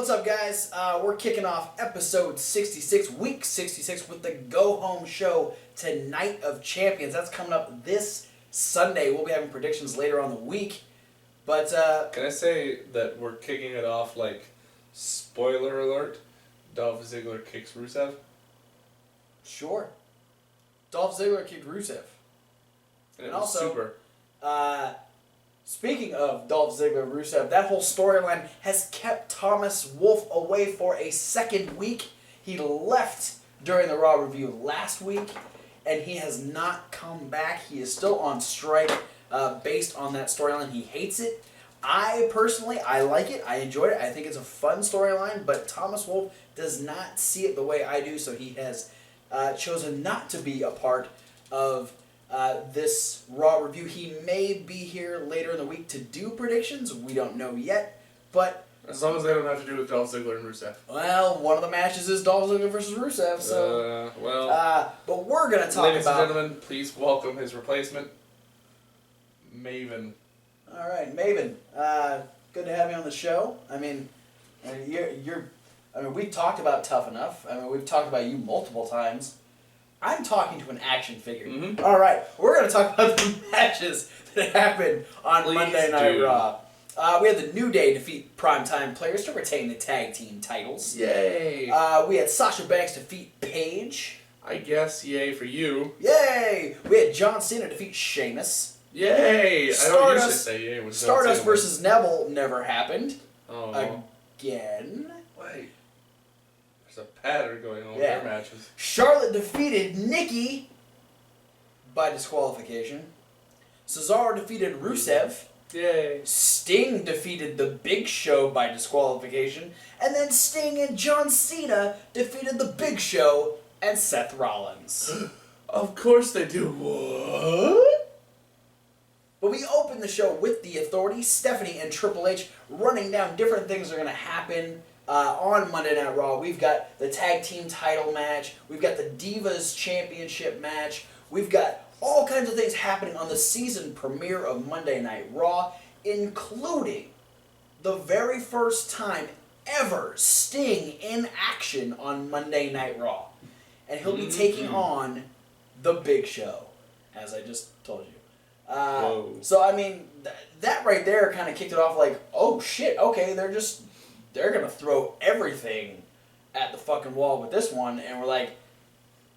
What's up, guys? We're kicking off episode 66, week 66, with the go-home show tonight of Champions. That's coming up this Sunday. We'll be having predictions later on the week. But, Can I say that we're kicking it off like, spoiler alert, Dolph Ziggler kicks Rusev? Sure. Dolph Ziggler kicked Rusev. And it was super. Speaking of Dolph Ziggler, Rusev, that whole storyline has kept Thomas Wolfe away for a second week. He left during the Raw review last week, and he has not come back. He is still on strike based on that storyline. He hates it. I like it. I enjoyed it. I think it's a fun storyline, but Thomas Wolfe does not see it the way I do, so he has chosen not to be a part of this Raw review. He may be here later in the week to do predictions. We don't know yet, but as long as they don't have to do with Dolph Ziggler and Rusev. Well, one of the matches is Dolph Ziggler versus Rusev, so but we're gonna talk ladies about. Ladies and gentlemen, please welcome his replacement, Maven. All right, Maven. Good to have you on the show. I mean, we've talked about Tough Enough. I mean, we've talked about you multiple times. I'm talking to an action figure. Mm-hmm. All right, we're going to talk about the matches that happened on Monday Night Raw. We had the New Day defeat Primetime Players to retain the tag team titles. Yay! We had Sasha Banks defeat Paige. I guess yay for you. Yay! We had John Cena defeat Sheamus. Yay! I don't usually say yay when Stardust versus Neville never happened. Oh. Again. Wait. There's a pattern going on with their matches. Charlotte defeated Nikki by disqualification. Cesaro defeated Rusev. Yay. Sting defeated The Big Show by disqualification. And then Sting and John Cena defeated The Big Show and Seth Rollins. Of course they do. What? But we opened the show with the Authority, Stephanie and Triple H, running down different things that are going to happen on Monday Night Raw. We've got the tag team title match. We've got the Divas Championship match. We've got all kinds of things happening on the season premiere of Monday Night Raw, including the very first time ever Sting in action on Monday Night Raw. And he'll be taking on The Big Show, as I just told you. So, I mean, that right there kind of kicked it off like, oh shit, okay, they're going to throw everything at the fucking wall with this one. And we're like,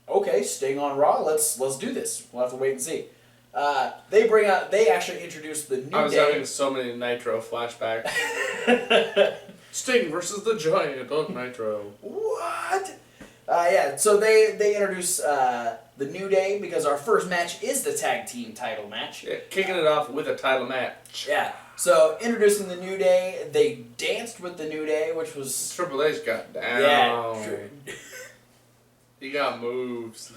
okay, Sting on Raw, let's do this. We'll have to wait and see. They actually introduced the New Day. I was having so many Nitro flashbacks. Sting versus the Giant on Nitro. What? So they introduce the New Day because our first match is the tag team title match. Yeah, kicking it off with a title match. Yeah. So introducing the New Day, they danced with the New Day, which was Triple H got down. Yeah. He got moves.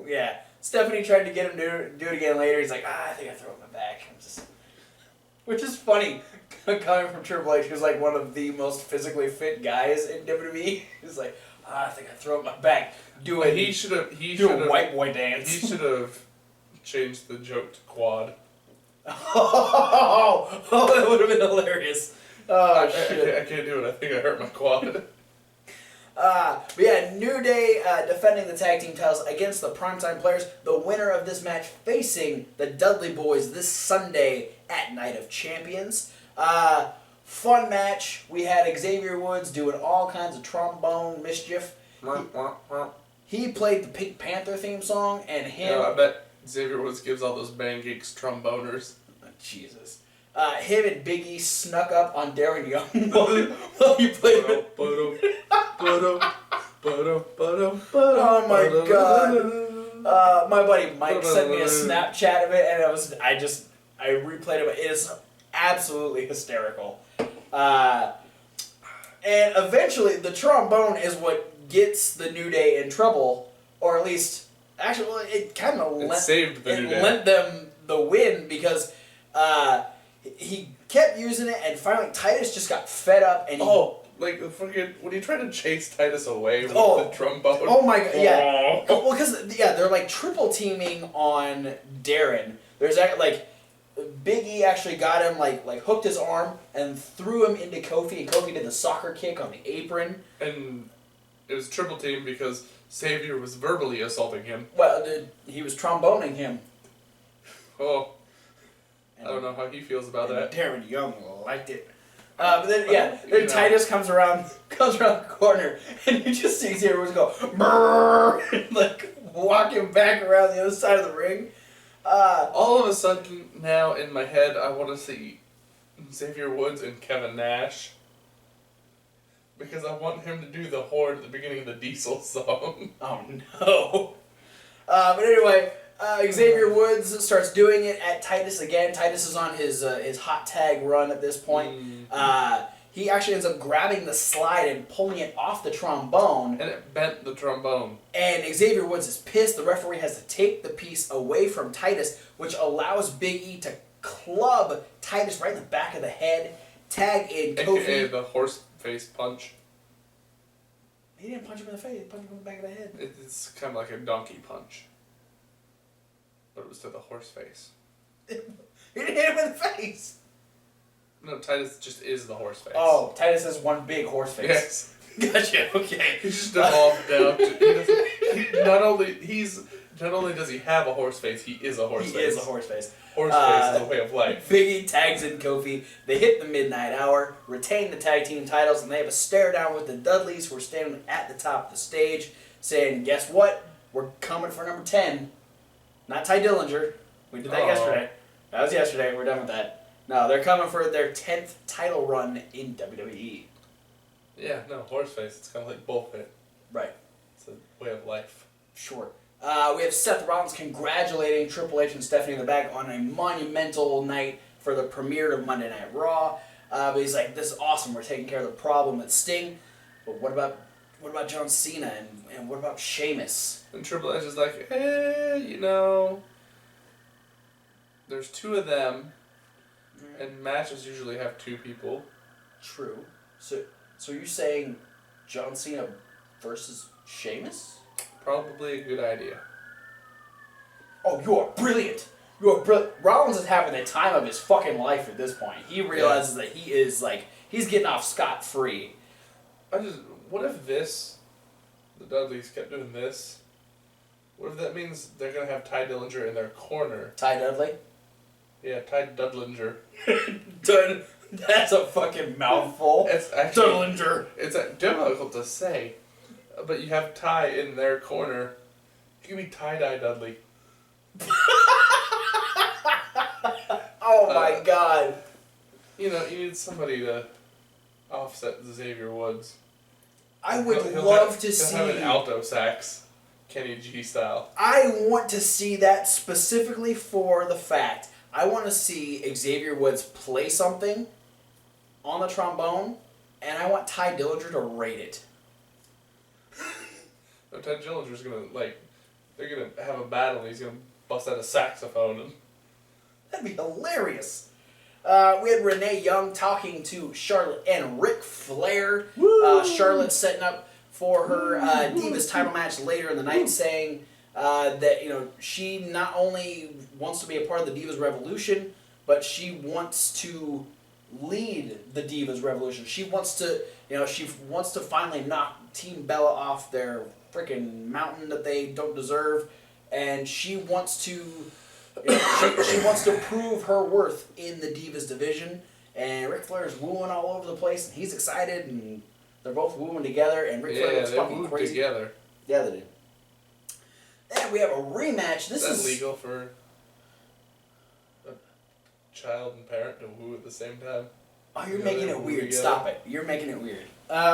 Yeah. Stephanie tried to get him to do it again later. He's like, I think I throw it in my back. Which is funny coming from Triple H, who's like one of the most physically fit guys in WWE. He's like, I think I throw it in my back. Do a white boy dance. He should have changed the joke to quad. Oh, that would have been hilarious. Oh, shit. I can't do it. I think I hurt my quad. But yeah, New Day defending the tag team titles against the Primetime Players. The winner of this match facing the Dudley Boys this Sunday at Night of Champions. Fun match. We had Xavier Woods doing all kinds of trombone mischief. He played the Pink Panther theme song, and him... Yeah, I bet Xavier Woods gives all those band geeks tromboners. Oh, Jesus. Him and Big E snuck up on Darren Young while he played... Oh my god. My buddy Mike sent me a Snapchat of it, and I replayed it. It is absolutely hysterical. And eventually, the trombone is what gets the New Day in trouble, or at least, actually, it kind of lent them the win because he kept using it, and finally Titus just got fed up, and like fucking when he tried to chase Titus away with the trombone. Oh my god, yeah. Well, because they're like triple teaming on Darren. There's like Big E actually got him, like hooked his arm and threw him into Kofi, and Kofi did the soccer kick on the apron. And it was triple team because Xavier was verbally assaulting him. Well, he was tromboning him. Oh, I don't know how he feels about that. Darren Young liked it. But then, then Titus comes around the corner, and you just see Xavier Woods go, brrr, like, walking back around the other side of the ring. All of a sudden, now, in my head, I want to see Xavier Woods and Kevin Nash. Because I want him to do the Horde at the beginning of the Diesel song. Oh, no. But anyway, Xavier Woods starts doing it at Titus again. Titus is on his hot tag run at this point. He actually ends up grabbing the slide and pulling it off the trombone. And it bent the trombone. And Xavier Woods is pissed. The referee has to take the piece away from Titus, which allows Big E to club Titus right in the back of the head. Tag in Kofi. AKA the horse face punch. He didn't punch him in the face. He punched him in the back of the head. It's kind of like a donkey punch. But it was to the horse face. He didn't hit him in the face. No, Titus just is the horse face. Oh, Titus has one big horse face. Yes. Gotcha. Okay. He's just evolved down to. Not only does he have a horse face, he is a horse face. He is a horse face. Horse face is a way of life. Big E tags in Kofi. They hit the midnight hour, retain the tag team titles, and they have a stare down with the Dudleys, who are standing at the top of the stage, saying, "Guess what? We're coming for number 10. Not Ty Dillinger. We did that yesterday. That was yesterday. We're done with that. No, they're coming for their 10th title run in WWE. Yeah, no, horse face. It's kind of like bullshit. Right. It's a way of life. Sure. We have Seth Rollins congratulating Triple H and Stephanie in the back on a monumental night for the premiere of Monday Night Raw. But he's like, "This is awesome. We're taking care of the problem at Sting. But what about John Cena and what about Sheamus?" And Triple H is like, there's two of them, and matches usually have two people. True. So you're saying John Cena versus Sheamus? Probably a good idea. Oh, you are brilliant. You are brilliant. Rollins is having the time of his fucking life at this point. He realizes that he is he's getting off scot-free. What if the Dudleys kept doing this? What if that means they're going to have Ty Dillinger in their corner? Ty Dudley? Yeah, Ty Dudlinger. That's a fucking mouthful. It's actually... Dudlinger. It's difficult to say. But you have Ty in their corner. Give me Tie-Dye Dudley. Oh my god. You need somebody to offset Xavier Woods. I would love to see... He'll have an alto sax. Kenny G style. I want to see that specifically for the fact I want to see Xavier Woods play something on the trombone, and I want Ty Dillinger to rate it. No, Ty Dillinger's gonna they're gonna have a battle and he's gonna bust out a saxophone and... That'd be hilarious. We had Renee Young talking to Charlotte and Ric Flair. Charlotte setting up for her Divas title match later in the night, saying that she not only wants to be a part of the Divas Revolution, but she wants to lead the Divas Revolution. She wants to finally knock Team Bella off their freaking mountain that they don't deserve, and she wants to she wants to prove her worth in the Divas division. And Ric Flair is wooing all over the place, and he's excited, and they're both wooing together, and Ric Flair looks fucking crazy. Together. Yeah, they did. And we have a rematch. This is legal for a child and parent to woo at the same time. Oh, you're making it weird. Stop it. You're making it weird.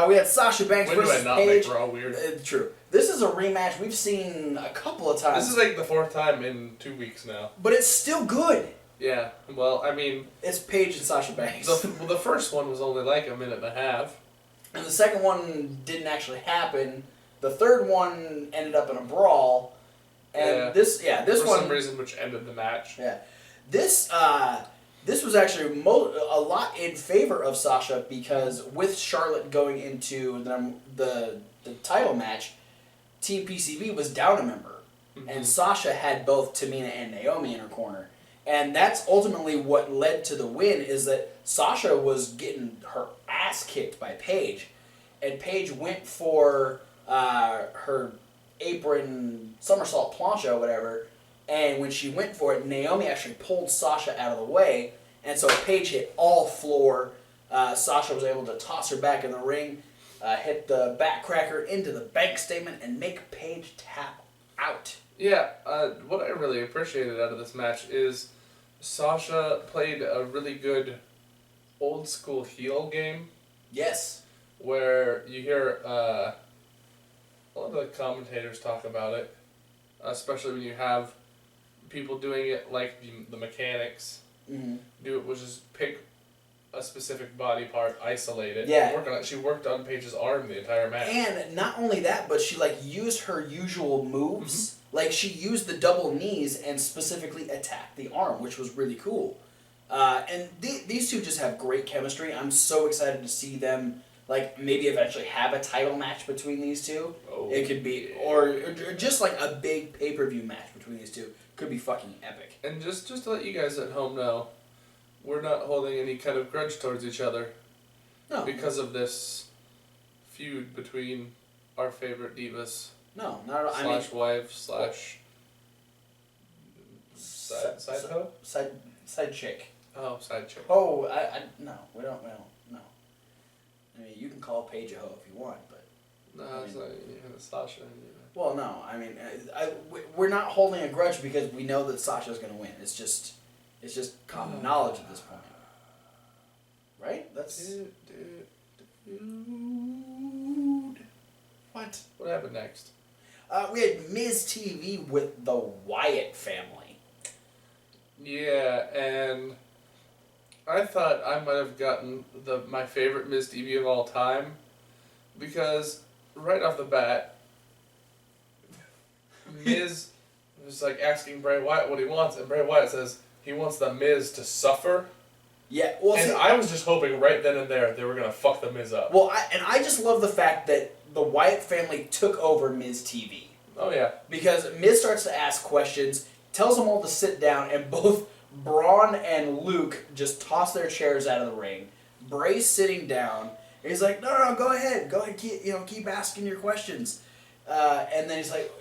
We had Sasha Banks When versus do I not Paige. make Raw weird? True. This is a rematch we've seen a couple of times. This is like the 4th time in 2 weeks now. But it's still good. Yeah. Well, I mean... It's Paige and Sasha Banks. The first one was only like a minute and a half. And the second one didn't actually happen. The third one ended up in a brawl. And this one... For some reason, which ended the match. Yeah. This was actually a lot in favor of Sasha, because with Charlotte going into the title match, Team PCB was down a member. Mm-hmm. And Sasha had both Tamina and Naomi in her corner. And that's ultimately what led to the win, is that Sasha was getting her ass kicked by Paige. And Paige went for her apron somersault plancha, whatever. And when she went for it, Naomi actually pulled Sasha out of the way. And so Paige hit all floor. Sasha was able to toss her back in the ring, hit the backcracker into the bank statement, and make Paige tap out. Yeah, what I really appreciated out of this match is Sasha played a really good old school heel game. Yes. Where you hear a lot of the commentators talk about it, especially when you have people doing it like the mechanics do it, which is pick a specific body part, isolate it, and work on it. She worked on Paige's arm the entire match. And not only that, but she used her usual moves. Like, she used the double knees and specifically attacked the arm, which was really cool. And these two just have great chemistry. I'm so excited to see them, maybe eventually have a title match between these two. Oh, it could be, or just a big pay-per-view match between these two. Could be fucking epic. And just to let you guys at home know, we're not holding any kind of grudge towards each other. No. Because of this feud between our favorite divas. No, not at all. Slash wife, slash side hoe? Side chick. Oh, side chick. Oh, no, we don't, no. I mean, you can call Paige a hoe if you want, but... No, it's not Sasha. Well, no, I mean, we're not holding a grudge because we know that Sasha's going to win. It's just common knowledge at this point. Right? That's... Dude. What happened next? We had Miz TV with the Wyatt family. Yeah, and I thought I might have gotten my favorite Miz TV of all time, because right off the bat, Miz was asking Bray Wyatt what he wants, and Bray Wyatt says he wants the Miz to suffer. Yeah, well, and I was just hoping right then and there they were gonna fuck the Miz up. Well, I just love the fact that the Wyatt family took over Miz TV. Oh yeah. Because Miz starts to ask questions, tells them all to sit down, and both Braun and Luke just toss their chairs out of the ring. Bray's sitting down, and he's like, no, go ahead, keep asking your questions. And then he's like,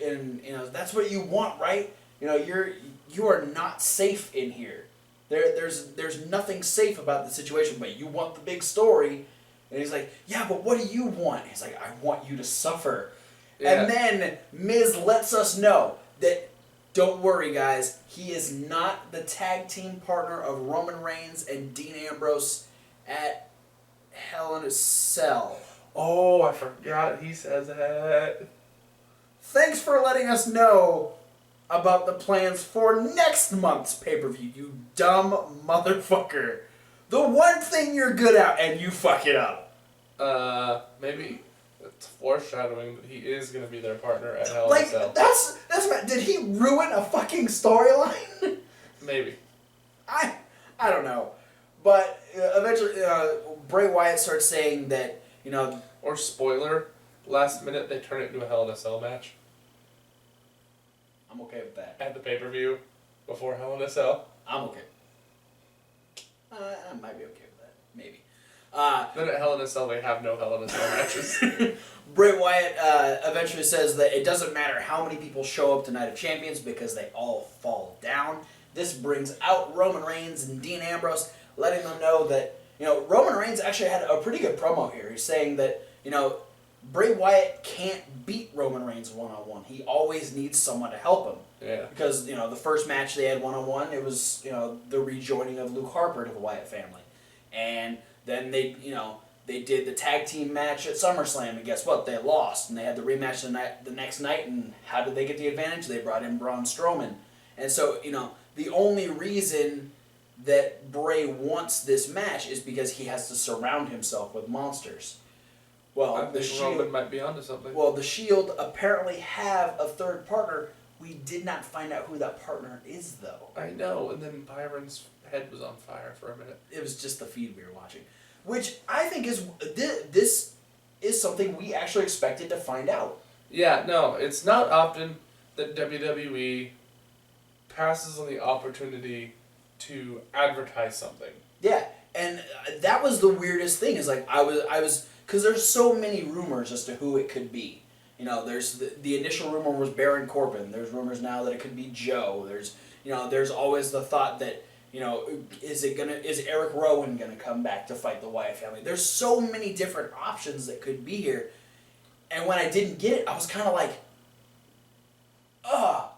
that's what you want, right? You are not safe in here. There's nothing safe about the situation, but you want the big story. And he's like, yeah, but what do you want? He's like, I want you to suffer. Yeah. And then Miz lets us know that, don't worry, guys, he is not the tag team partner of Roman Reigns and Dean Ambrose at Hell in a Cell. Oh, I forgot he says that. Thanks for letting us know about the plans for next month's pay-per-view, you dumb motherfucker. The one thing you're good at, and you fuck it up. Maybe it's foreshadowing that he is going to be their partner at Hell in a Cell. That's did he ruin a fucking storyline? Maybe. I don't know. But eventually, Bray Wyatt starts saying that, Or spoiler, last minute they turn it into a Hell in a Cell match. I'm okay with that. At the pay-per-view, before Hell in a Cell. I'm okay. I might be okay with that. Maybe. Then at Hell in a Cell, they have no Hell in a Cell matches. Bray Wyatt eventually says that it doesn't matter how many people show up to Night of Champions because they all fall down. This brings out Roman Reigns and Dean Ambrose, letting them know that, Roman Reigns actually had a pretty good promo here. He's saying that, Bray Wyatt can't beat Roman Reigns one-on-one. He always needs someone to help him. Yeah. Because, the first match they had one-on-one, it was, the rejoining of Luke Harper to the Wyatt family. And then they did the tag team match at SummerSlam, and guess what? They lost, and they had the rematch the next night, and how did they get the advantage? They brought in Braun Strowman. And so, the only reason that Bray wants this match is because he has to surround himself with monsters. Well, I think Roman might be onto something. Well, the Shield apparently have a third partner. We did not find out who that partner is, though. I know, and then Byron's head was on fire for a minute. It was just the feed we were watching. Which I think this is something we actually expected to find out. Yeah, no, it's not often that WWE passes on the opportunity to advertise something. Yeah, and that was the weirdest thing. Is like I was because there's so many rumors as to who it could be. You know, there's the initial rumor was Baron Corbin. There's rumors now that it could be Joe. There's always the thought that, is Eric Rowan gonna come back to fight the Wyatt family? There's so many different options that could be here. And when I didn't get it, I was kind of like,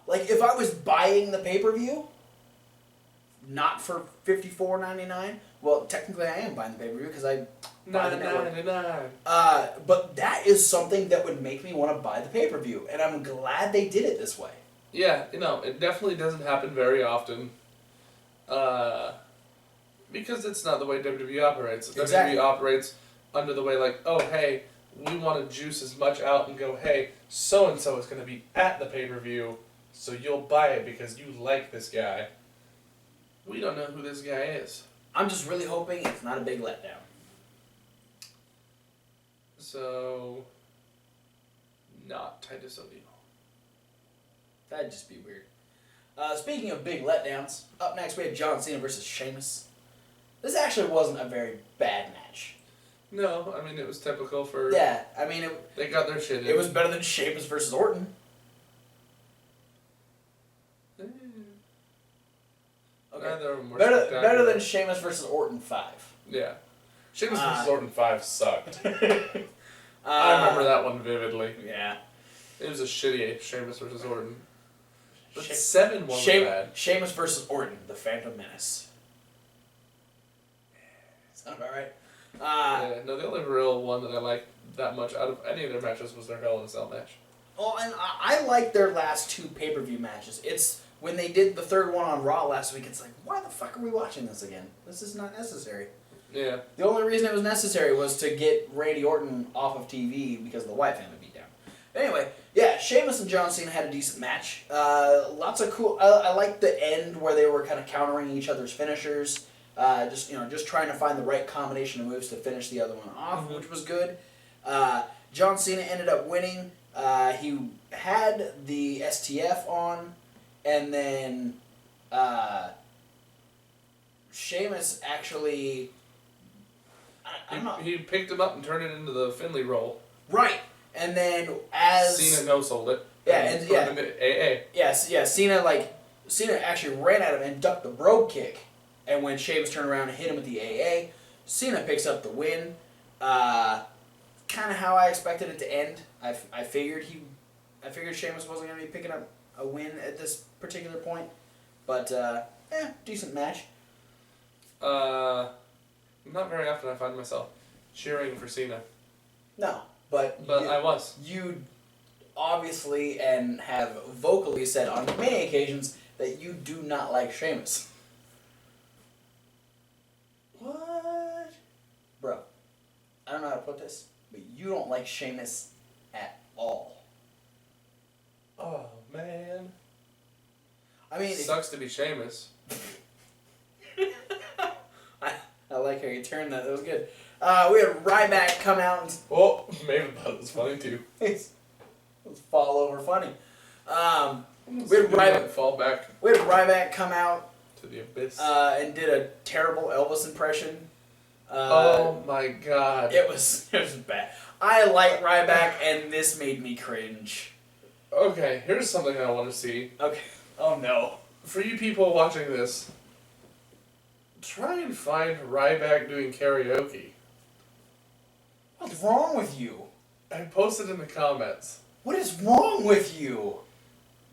like if I was buying the pay-per-view, not for $54.99. Well, technically I am buying the pay-per-view because I buy the network. But that is something that would make me want to buy the pay-per-view, and I'm glad they did it this way. Yeah, it definitely doesn't happen very often. Because it's not the way WWE operates. Exactly. WWE operates under the way like, oh hey, we want to juice as much out and go, hey, so and so is going to be at the pay-per-view, so you'll buy it because you like this guy. We don't know who this guy is. I'm just really hoping it's not a big letdown. So, not Titus O'Neil. That'd just be weird. Speaking of big letdowns, up next we have John Cena versus Sheamus. This actually wasn't a very bad match. No, I mean, it was typical for... Yeah, I mean... They got their shit in. It was better than Sheamus versus Orton. Okay. Neither of them were better than Sheamus versus Orton 5. Yeah. Sheamus versus Orton 5 sucked. I remember that one vividly. Yeah. It was a shitty Sheamus versus Orton. But 7 wasn't bad. Sheamus versus Orton, the Phantom Menace. Sound about right? Yeah, no, the only real one that I liked that much out of any of their matches was their Hell in a Cell match. Well, and I like their last 2 pay-per-view matches. It's when they did the third one on Raw last week, it's like, why the fuck are we watching this again? This is not necessary. Yeah. The only reason it was necessary was to get Randy Orton off of TV because of the Wyatt family beat down. Anyway, yeah, Sheamus and John Cena had a decent match. Lots of cool... I liked the end where they were kind of countering each other's finishers. Just trying to find the right combination of moves to finish the other one off, which was good. John Cena ended up winning. He had the STF on, and then Sheamus actually... He picked him up and turned it into the Finley roll. Right, and then as... Cena no-sold it. Yeah, put him into AA. Yes, yeah, Cena actually ran at him and ducked the brogue kick. And when Sheamus turned around and hit him with the AA, Cena picks up the win. Kind of how I expected it to end. I figured Sheamus wasn't going to be picking up a win at this particular point. But, decent match. Not very often I find myself cheering for Cena. No, but I was. You obviously and have vocally said on many occasions that you do not like Sheamus. What? Bro, I don't know how to put this, but you don't like Sheamus at all. Oh, man. I mean... Sucks to be Sheamus. I like how you turned that. That was good. We had Ryback come out and... Oh, Maven thought it was funny, too. It was fall over funny. We had Ryback fall back. We had Ryback come out to the abyss. And did a terrible Elvis impression. Oh my god. It was bad. I like Ryback, and this made me cringe. Okay, here's something I want to see. Okay. Oh no. For you people watching this, try and find Ryback doing karaoke. What's wrong with you? I posted in the comments. What is wrong with you?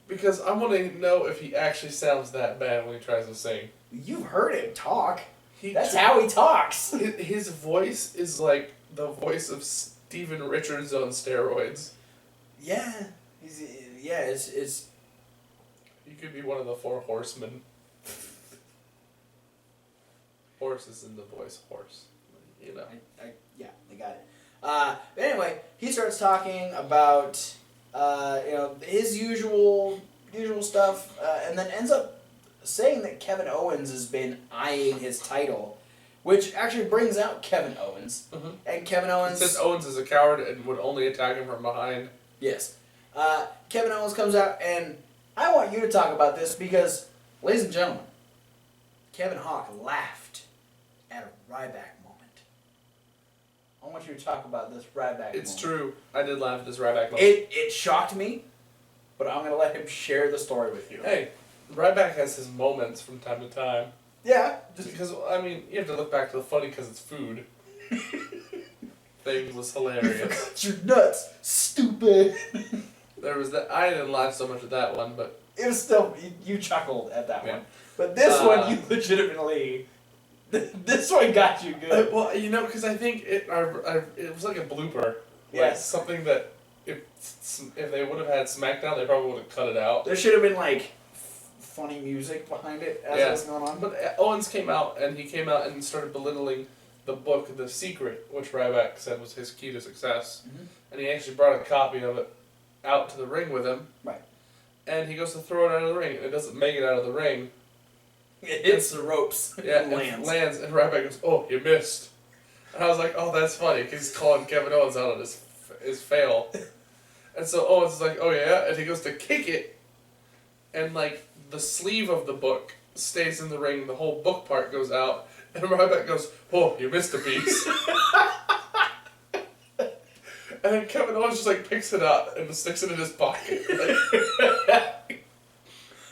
Because I want to know if he actually sounds that bad when he tries to sing. You've heard him talk. That's how he talks. His voice is like the voice of Steven Richards on steroids. Yeah. It's... He could be one of the 4 horsemen. Horse is in the voice horse. You know. Yeah, I got it. But anyway, he starts talking about, his usual stuff, and then ends up saying that Kevin Owens has been eyeing his title, which actually brings out Kevin Owens. Mm-hmm. And Kevin Owens... It says Owens is a coward and would only attack him from behind. Yes. Kevin Owens comes out, and I want you to talk about this because, ladies and gentlemen, Kevin Hawk laughed at a Ryback moment. I want you to talk about this Ryback moment. It's true. I did laugh at this Ryback moment. It shocked me, but I'm going to let him share the story with you. Hey, Ryback has his moments from time to time. Yeah. Just because, I mean, you have to look back to the funny because it's food. Thing was hilarious. You're nuts, stupid. There was that. I didn't laugh so much at that one, but it was still you chuckled at that one. But this one, you legitimately. This one got you good. Well, you know, because I think it was like a blooper. Like yes. Something that if they would have had SmackDown, they probably would have cut it out. There should have been like funny music behind it as it was going on. But Owens came out and started belittling the book, The Secret, which Ryback said was his key to success. Mm-hmm. And he actually brought a copy of it out to the ring with him. Right. And he goes to throw it out of the ring, and it doesn't make it out of the ring. It hits the ropes. Yeah, and lands, and Ryback goes, "Oh, you missed." And I was like, "Oh, that's funny," because he's calling Kevin Owens out on his fail. And so Owens is like, "Oh yeah," and he goes to kick it, and like the sleeve of the book stays in the ring, the whole book part goes out, and Ryback goes, "Oh, you missed a piece." And then Kevin Owens just like picks it up and sticks it in his pocket.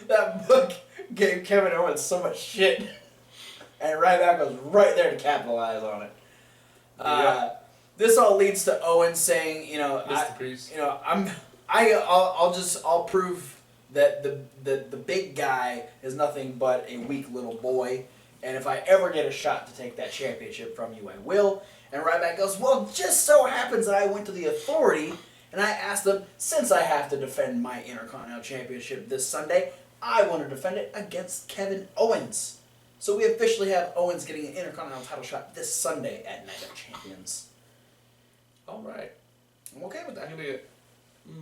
That book gave Kevin Owens so much shit, and Ryback was right there to capitalize on it. Yeah. This all leads to Owens saying, I'll prove that the big guy is nothing but a weak little boy, and if I ever get a shot to take that championship from you, I will. And Ryback goes, well, just so happens that I went to the Authority, and I asked them, since I have to defend my Intercontinental Championship this Sunday, I want to defend it against Kevin Owens. So we officially have Owens getting an Intercontinental title shot this Sunday at Night of Champions. All right. I'm okay with that. I'm gonna get,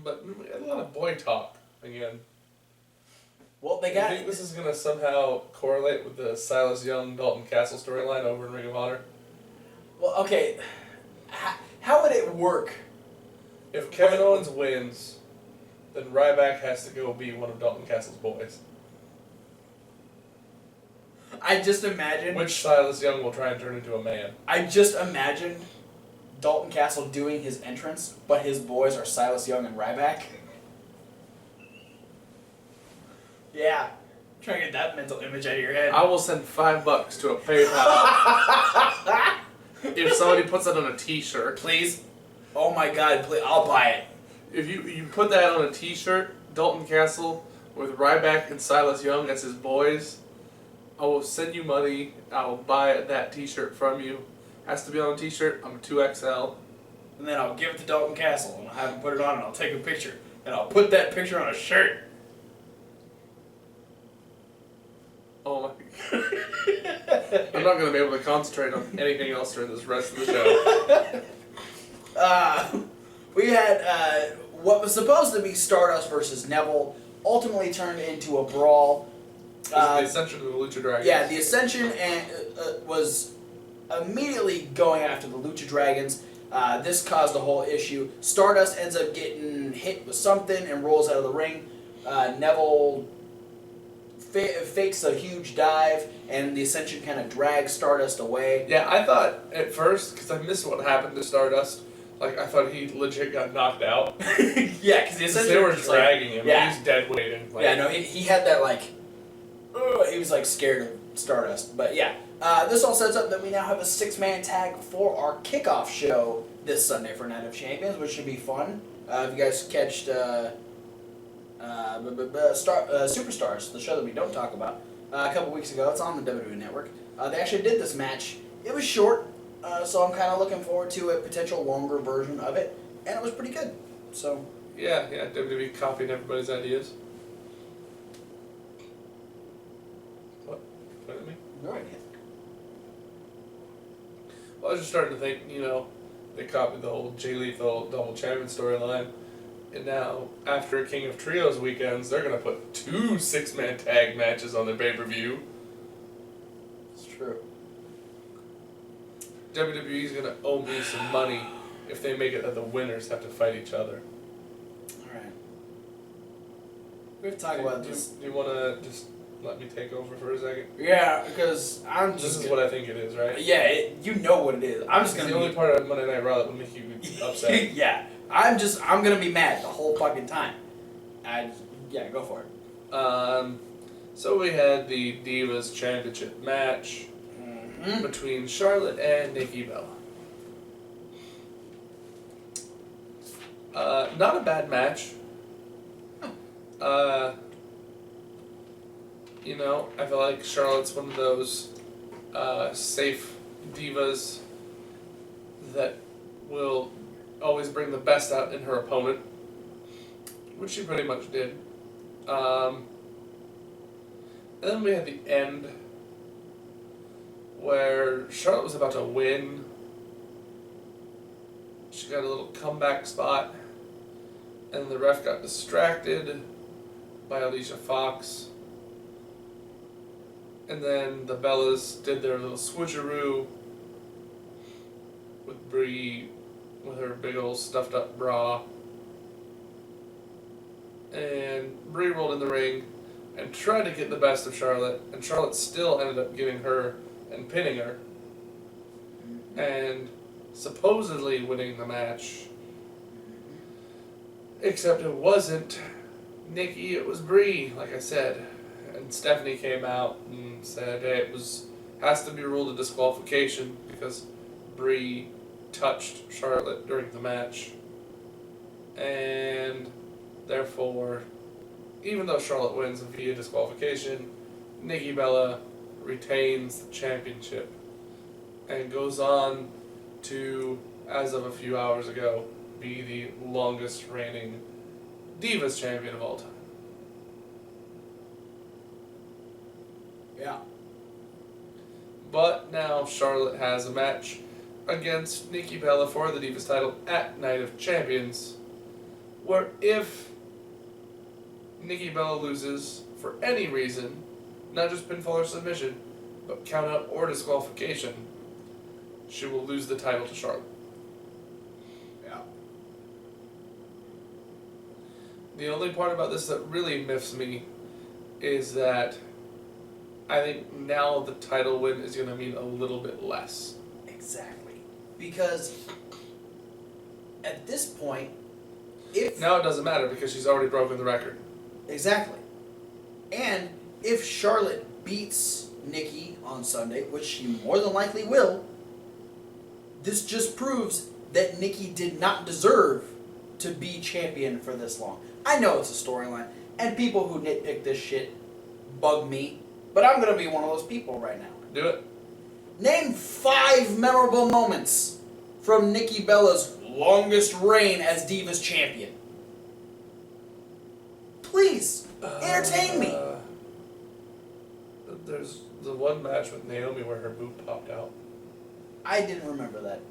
but a lot of boy talk again. Well, they Do got. you think this is gonna somehow correlate with the Silas Young Dalton Castle storyline over in Ring of Honor? Well, okay. How would it work? If Kevin Owens wins, then Ryback has to go be one of Dalton Castle's boys. I just imagine. Which Silas Young will try and turn into a man. I just imagined Dalton Castle doing his entrance, but his boys are Silas Young and Ryback. Yeah. Try to get that mental image out of your head. I will send $5 to a PayPal if somebody puts that on a T-shirt. Please? Oh my God, please. I'll buy it. If you put that on a T-shirt, Dalton Castle with Ryback and Silas Young as his boys, I will send you money. I will buy that T-shirt from you. Has to be on a T-shirt. I'm a 2XL. And then I'll give it to Dalton Castle, and I'll have him put it on, and I'll take a picture. And I'll put that picture on a shirt. Oh my God. I'm not going to be able to concentrate on anything else during this rest of the show. We had what was supposed to be Stardust versus Neville ultimately turned into a brawl. The Ascension of the Lucha Dragons. Yeah, the Ascension was immediately going after the Lucha Dragons. This caused a whole issue. Stardust ends up getting hit with something and rolls out of the ring. Neville fakes a huge dive, and the Ascension kind of drags Stardust away. Yeah, I thought at first, because I missed what happened to Stardust, like I thought he legit got knocked out. Yeah, because the Ascension they were just dragging him. Yeah. He was dead weighting. Yeah, no, he had that he was scared of Stardust. But yeah, this all sets up that we now have a 6-man tag for our kickoff show this Sunday for Night of Champions, which should be fun. If you guys catched Superstars, the show that we don't talk about, a couple weeks ago, it's on the WWE Network. They actually did this match. It was short, so I'm kind of looking forward to a potential longer version of it, and it was pretty good. So yeah, WWE copied everybody's ideas. What? What at me? no idea. Well, I was just starting to think, they copied the whole Jay Lethal double champion storyline. And now, after King of Trios weekends, they're going to put 2 6-man tag matches on their pay-per-view. It's true. WWE's going to owe me some money if they make it that the winners have to fight each other. Alright. We have to talk about this. Do you want to just let me take over for a second? Yeah, because I'm just. This is what I think it is, right? Yeah, you know what it is. I'm just gonna. The only part of Monday Night Raw that would make you upset. Yeah, I'm gonna be mad the whole fucking time. Yeah, go for it. So we had the Divas Championship match between Charlotte and Nikki Bella. Not a bad match. I feel like Charlotte's one of those safe divas that will always bring the best out in her opponent, which she pretty much did. And then we had the end where Charlotte was about to win. She got a little comeback spot, and the ref got distracted by Alicia Fox. And then the Bellas did their little switcheroo with Brie with her big old stuffed up bra. And Brie rolled in the ring and tried to get the best of Charlotte, and Charlotte still ended up getting her and pinning her. And supposedly winning the match. Except it wasn't Nikki, it was Brie, like I said. And Stephanie came out and said, hey, has to be ruled a disqualification because Brie touched Charlotte during the match. And therefore, even though Charlotte wins via disqualification, Nikki Bella retains the championship and goes on to, as of a few hours ago, be the longest reigning Divas champion of all time. Yeah. But now Charlotte has a match against Nikki Bella for the Divas title at Night of Champions, where if Nikki Bella loses for any reason, not just pinfall or submission, but count out or disqualification, she will lose the title to Charlotte. Yeah. The only part about this that really miffs me is that I think now the title win is going to mean a little bit less. Exactly. Because at this point, if... Now it doesn't matter because she's already broken the record. Exactly. And if Charlotte beats Nikki on Sunday, which she more than likely will, this just proves that Nikki did not deserve to be champion for this long. I know it's a storyline, and people who nitpick this shit bug me, but I'm going to be one of those people right now. Do it. Name 5 memorable moments from Nikki Bella's longest reign as Divas champion. Please, entertain me. There's the one match with Naomi where her boob popped out. I didn't remember that.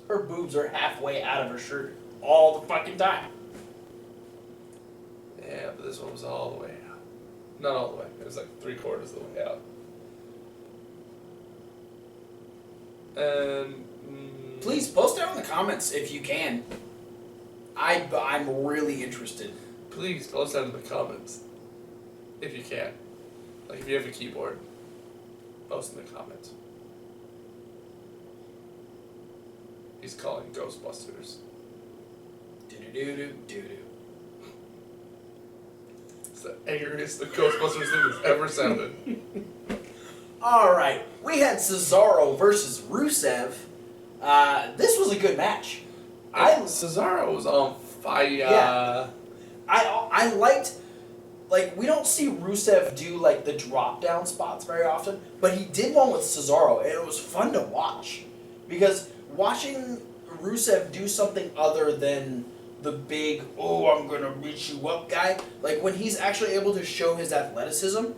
Her boobs are halfway out of her shirt all the fucking time. Yeah, but this one was all the way out. Not all the way. It was like 3/4 of the way out. And please post it in the comments if you can. I'm really interested. Please post that in the comments if you can. Like if you have a keyboard, post in the comments. He's calling Ghostbusters. Do-do-do-do-do-do. It's the angriest the Ghostbusters thing has ever sounded. Alright, we had Cesaro versus Rusev. This was a good match. Cesaro was on fire. Yeah. I liked, like, we don't see Rusev do, like, the drop-down spots very often, but he did one with Cesaro, and it was fun to watch. Because watching Rusev do something other than the big, oh, I'm going to reach you up guy, like, when he's actually able to show his athleticism,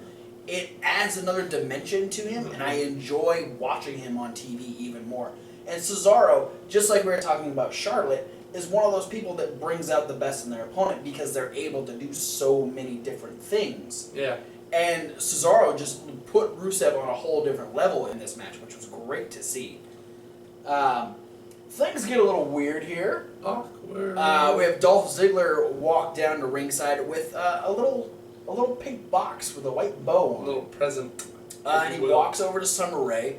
it adds another dimension to him, and I enjoy watching him on TV even more. And Cesaro, just like we were talking about Charlotte, is one of those people that brings out the best in their opponent because they're able to do so many different things. Yeah. And Cesaro just put Rusev on a whole different level in this match, which was great to see. things get a little weird here. Awkward. We have Dolph Ziggler walk down to ringside with a little pink box with a white bow on A little present. and he walks over to Summer Rae,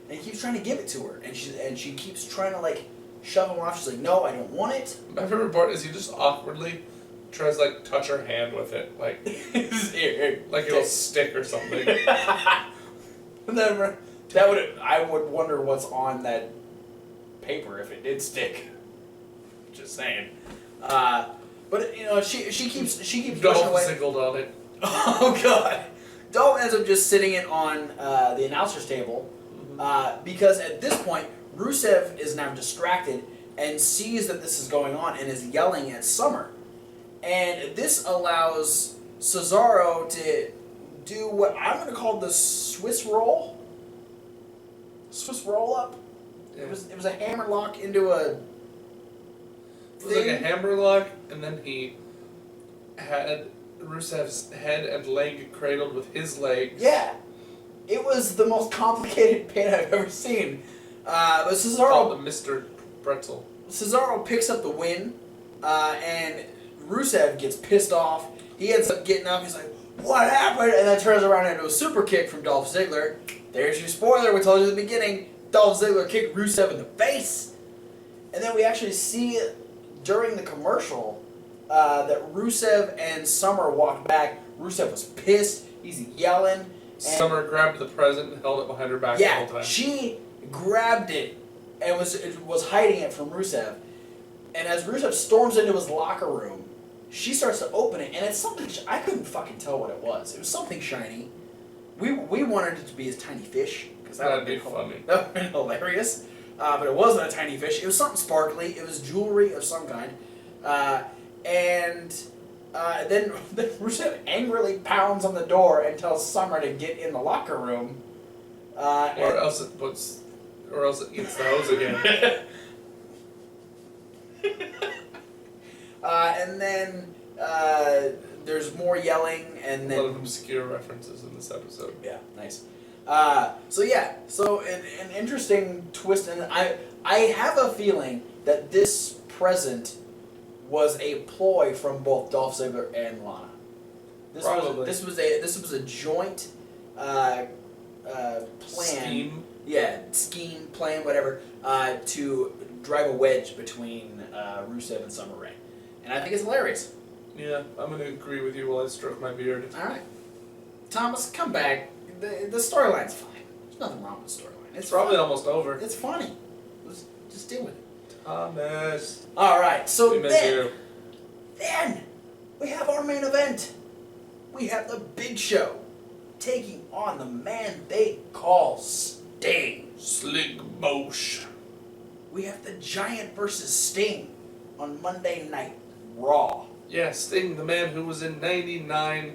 and he keeps trying to give it to her, and she keeps trying to like shove him off. She's like, "No, I don't want it." My favorite part is he just awkwardly tries to like touch her hand with it, like like it'll stick or something. Never. I would wonder what's on that paper if it did stick. Just saying. But you know, she keeps pushing Dolph away. sickled on it. Oh god. Dolph ends up just sitting it on the announcer's table because at this point Rusev is now distracted and sees that this is going on and is yelling at Summer. And this allows Cesaro to do what I'm going to call the Swiss roll. Swiss roll up. Yeah. It was a hammerlock into a It was like a hammerlock, and then he had Rusev's head and leg cradled with his legs. Yeah. It was the most complicated pin I've ever seen. But Called Cesaro, the Mr. Pretzel. Cesaro picks up the win, and Rusev gets pissed off. He ends up getting up. He's like, "What happened?" And then turns around into a super kick from Dolph Ziggler. There's your spoiler. We told you at the beginning. Dolph Ziggler kicked Rusev in the face. And then we actually see during the commercial that Rusev and Summer walked back. Rusev was pissed. He's yelling. Summer grabbed the present and held it behind her back the whole Yeah, time. she grabbed it and was hiding it from Rusev. And as Rusev storms into his locker room, she starts to open it, and it's something I couldn't fucking tell what it was. It was something shiny. We wanted it to be a tiny fish because That'd be funny. That would have been hilarious. But it wasn't a tiny fish. It was something sparkly. It was jewelry of some kind. And then Rusev angrily pounds on the door and tells Summer to get in the locker room. Or else it eats the hose again. And then there's more yelling, and then A lot of obscure references in this episode. yeah, nice. So an interesting twist, and I have a feeling that this present was a ploy from both Dolph Ziggler and Lana. Probably. This was a joint plan. Scheme. Yeah, scheme, plan, whatever, to drive a wedge between Rusev and Summer Rae. And I think it's hilarious. Yeah, I'm going to agree with you while I stroke my beard. Alright. Thomas, come back. The storyline's fine. There's nothing wrong with the storyline. It's probably funny. almost over. It's funny. Just deal with it. Thomas. Alright, so We miss you. then we have our main event. We have the Big Show taking on the man they call Sting. Slick Mosh. We have the Giant versus Sting on Monday Night Raw. Yeah, Sting, the man who was in 99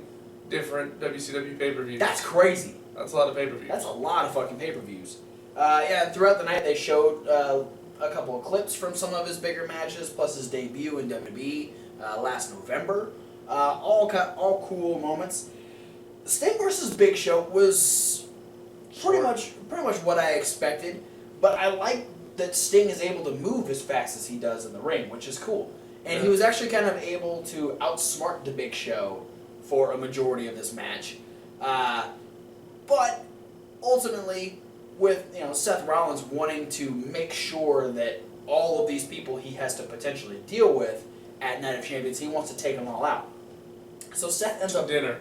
different WCW pay-per-views. That's crazy. That's a lot of pay-per-views. That's a lot of fucking pay-per-views. Throughout the night they showed a couple of clips from some of his bigger matches, plus his debut in WWE last November. All cool moments. Sting versus Big Show was pretty much what I expected, but I like that Sting is able to move as fast as he does in the ring, which is cool. And he was actually kind of able to outsmart the Big Show for a majority of this match. But ultimately, with Seth Rollins wanting to make sure that all of these people he has to potentially deal with at Night of Champions, he wants to take them all out. So Seth ends up dinner.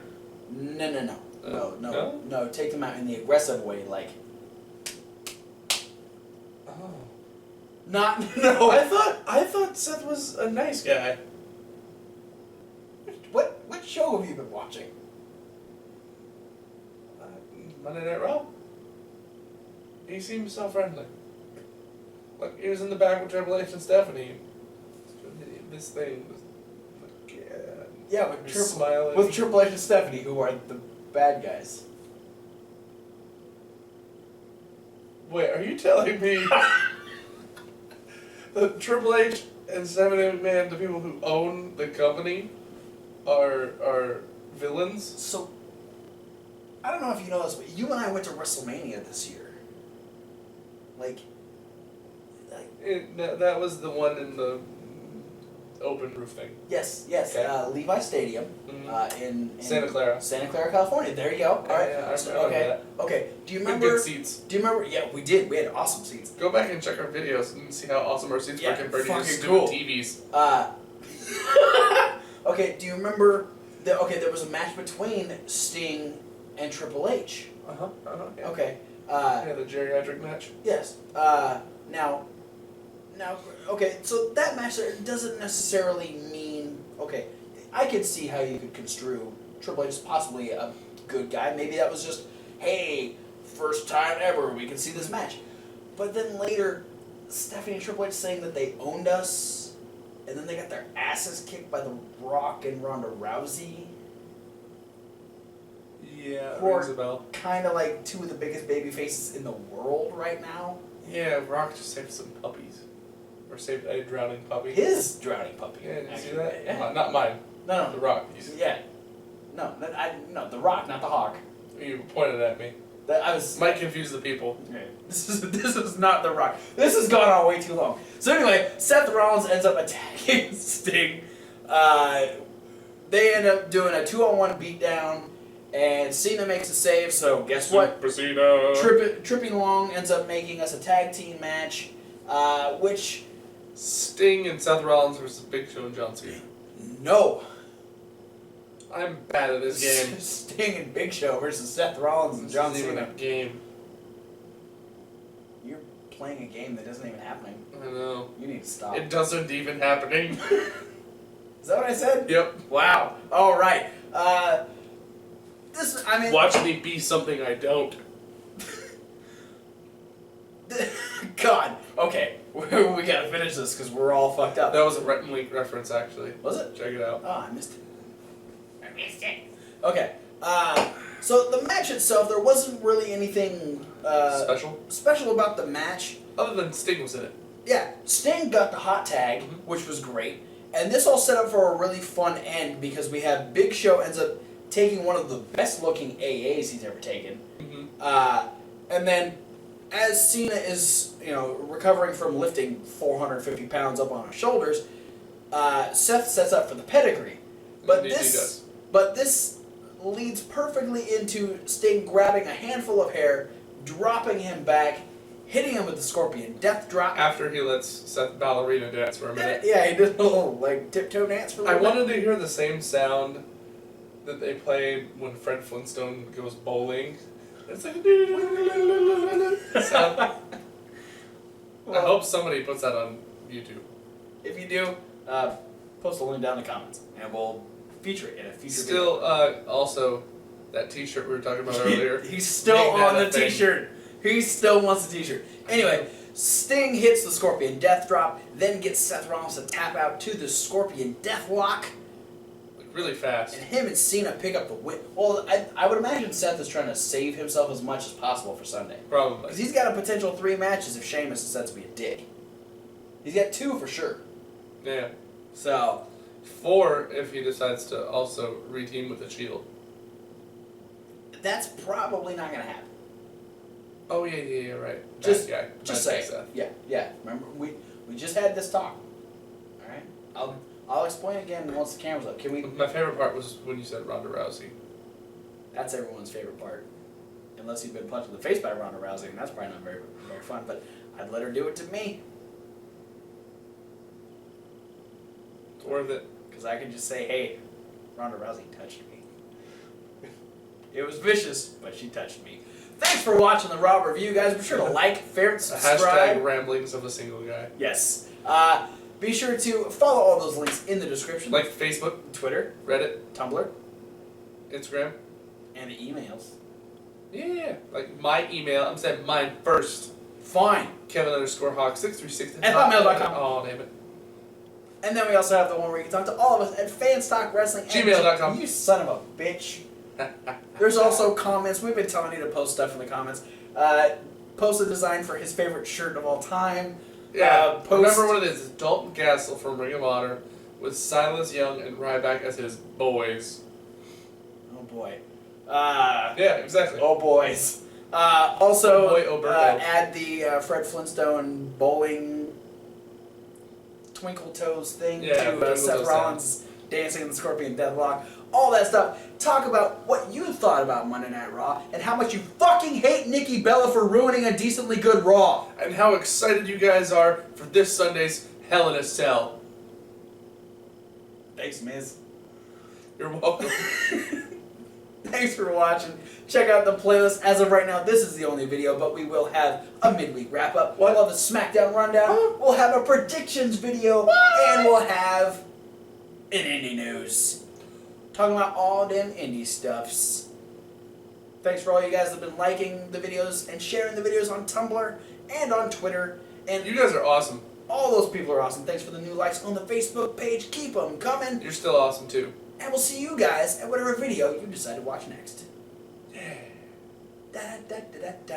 No. Take them out in the aggressive way, like. Oh. No. I thought Seth was a nice guy. What show have you been watching? Monday Night Raw. He seemed so friendly. Like he was in the back with Triple H and Stephanie. This thing was like, Yeah, smiling. with Triple H and Stephanie, who are the bad guys. Wait, are you telling me that Triple H and Stephanie McMahon, the people who own the company, are villains? So, I don't know if you know this, but you and I went to WrestleMania this year. Like, That was the one in the open roof thing. Yes. Okay. Levi Stadium in Santa Clara. Santa Clara, California. There you go. All right. Yeah, I remember that. Okay. Do you We had remember? good seats. Do you remember? Yeah, we did. We had awesome seats. Go back and check our videos and see how awesome our seats were compared to your fucking stupid cool. TVs. Okay. Do you remember? There was a match between Sting and Triple H. Yeah. Okay. Yeah, the geriatric match. Yes. Now, okay, so that match there doesn't necessarily mean, okay, I could see how you could construe Triple H as possibly a good guy. Maybe that was just, hey, first time ever, we can see this match. But then later, Stephanie and Triple H saying that they owned us, and then they got their asses kicked by The Rock and Ronda Rousey. Yeah, Or rings a bell. kind of like two of the biggest baby faces in the world right now. Yeah, Rock just saved some puppies. Or saved a drowning puppy. His drowning puppy. Yeah, did you see actually. that? Yeah. Not mine. No. The Rock. Yeah. No, The Rock, not the Hawk. You pointed at me. I was. Might confuse the people. Okay. This is not The Rock. This has gone on way too long. So anyway, Seth Rollins ends up attacking Sting. They end up doing a 2-on-1 beatdown, and Cena makes a save. So guess what? Cena. Tripping Long ends up making us a tag team match, which Sting and Seth Rollins versus Big Show and John Cena. no. I'm bad at this game. Sting and Big Show versus Seth Rollins and John This isn't Cena. even a game. You're playing a game that isn't even happening. I know. You need to stop. It doesn't even happening. Is that what I said? Yep. Wow. All right. Watch me be something I don't. God. Okay. We gotta finish this because we're all fucked up. That was a Rhett and Link reference, actually. Was it? Check it out. Oh, I missed it. Okay. So the match itself, there wasn't really anything special about the match. Other than Sting was in it. Yeah, Sting got the hot tag, which was great. And this all set up for a really fun end because we have Big Show ends up taking one of the best looking AAs he's ever taken. And then as Cena is, recovering from lifting 450 pounds up on his shoulders, Seth sets up for the pedigree. But Indeed, he does. But this leads perfectly into Sting grabbing a handful of hair, dropping him back, hitting him with the Scorpion Death Drop. After he lets Seth ballerina dance for a minute. Yeah, he did a little tiptoe dance for a little I wanted to hear the same sound that they played when Fred Flintstone goes bowling. It's like sound. I hope somebody puts that on YouTube. If you do, post a link down in the comments, and we'll feature it in a future Still, also, that T-shirt we were talking about earlier. He's still Make that on the a thing. T-shirt. He still wants the T-shirt. Anyway, Sting hits the Scorpion Death Drop, then gets Seth Rollins to tap out to the Scorpion Death Lock, Like, really fast. and him and Cena pick up the win. Well, I would imagine Seth is trying to save himself as much as possible for Sunday. Probably. Because he's got a potential 3 matches if Sheamus decides to be a dick. He's got 2 for sure. Yeah. So, 4 if he decides to also reteam with the Shield. that's probably not going to happen. Oh, yeah, right. Just Bad guy. Just Bad say guy Seth. Yeah. Remember, we just had this talk. All right. I'll explain again once the camera's up. Can we? My favorite part was when you said Ronda Rousey. That's everyone's favorite part, unless you've been punched in the face by Ronda Rousey, and that's probably not very fun. But I'd let her do it to me, It's worth it. because I could just say, "Hey, Ronda Rousey touched me." It was vicious, but she touched me. Thanks for watching the Raw review, guys. Be sure to like, favorite, subscribe. Hashtag ramblings of a single guy. Yes. Be sure to follow all those links in the description. Like Facebook, Twitter, Reddit, Tumblr, Instagram. and the emails. Yeah. Like my email, I'm saying mine first. Fine. Kevin_Hawk636 At hotmail.com. Oh, damn it. And then we also have the one where you can talk to all of us at Fanstalkwrestling. Gmail.com. You son of a bitch. There's also comments. We've been telling you to post stuff in the comments. Post a design for his favorite shirt of all time. Yeah. Remember what it is. It's Dalton Castle from Ring of Honor with Silas Young and Ryback as his boys. Oh boy. Yeah, exactly. Oh boys. Also, Oh boy, oh Berto. add the Fred Flintstone bowling twinkle toes thing Yeah, to twinkle Seth toes Rollins dancing in the Scorpion Deathlock, all that stuff. Talk about what you thought about Monday Night Raw and how much you fucking hate Nikki Bella for ruining a decently good Raw. And how excited you guys are for this Sunday's Hell in a Cell. Thanks, Miz. You're welcome. Thanks for watching. Check out the playlist. As of right now, this is the only video, but we will have a midweek wrap-up. We'll have a SmackDown rundown. We'll have a predictions video. And we'll have an indie news. Talking about all them indie stuffs. Thanks for all you guys that have been liking the videos and sharing the videos on Tumblr and on Twitter. And You guys are awesome. all those people are awesome. Thanks for the new likes on the Facebook page. Keep them coming. You're still awesome too. And we'll see you guys at whatever video you decide to watch next. Yeah. Da da da da da.